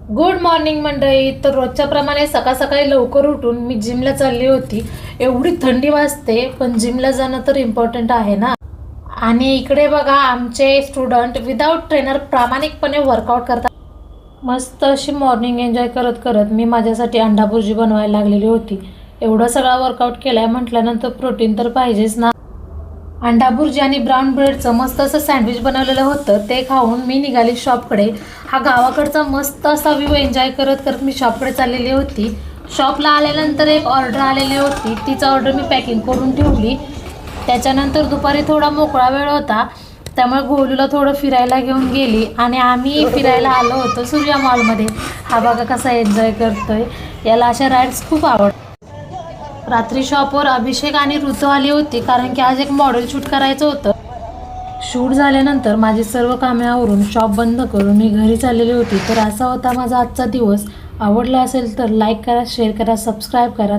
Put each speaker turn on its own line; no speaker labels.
Good morning मंडळी. तर रोजच्या प्रमाणे सकाळ सकाळी लवकर उठून मी जिमला चालली होती. एवढी थंडी वाजते पण जिमला जाणं तर इम्पॉर्टंट आहे ना. आणि इकडे बघा आमचे स्टुडंट विदाऊट ट्रेनर प्रामाणिकपणे वर्कआउट करतात. मस्त अशी मॉर्निंग एन्जॉय करत करत मी माझ्यासाठी अंडा भुर्जी बनवायला लागलेली होती. एवढा सगळा वर्कआउट केलाय म्हटल्यानंतर प्रोटीन तर पाहिजेच ना. अंडा भुर्जी आणि ब्राऊन ब्रेडचं मस्त असं सँडविच बनवलेलं होतं. ते खाऊन मी निघाली शॉपकडे. हा गावाकडचा मस्त असा व्ह्यू एन्जॉय करत करत मी शॉपकडे चाललेली होती. शॉपला आल्यानंतर एक ऑर्डर आलेली होती. तीच ऑर्डर मी पॅकिंग करून ठेवली. त्याच्यानंतर दुपारी थोडा मोकळा वेळ होता त्यामुळे गोलूला थोडं फिरायला घेऊन गेली आणि आम्ही फिरायला आलो होतो सूर्या मॉलमध्ये. हा बघा कसा एन्जॉय करतोय. याला अशा राईड्स खूप आवडतात. रात्री शॉपवर अभिषेक आणि ऋतू आली होती कारण की आज एक मॉडेल शूट करायचं होतं. शूट झाल्यानंतर माझी सर्व कामे आवरून शॉप बंद करून मी घरी चाललेली होती. तर असा होता माझा आजचा दिवस. आवडला असेल तर लाईक करा, शेअर करा, सबस्क्राईब करा.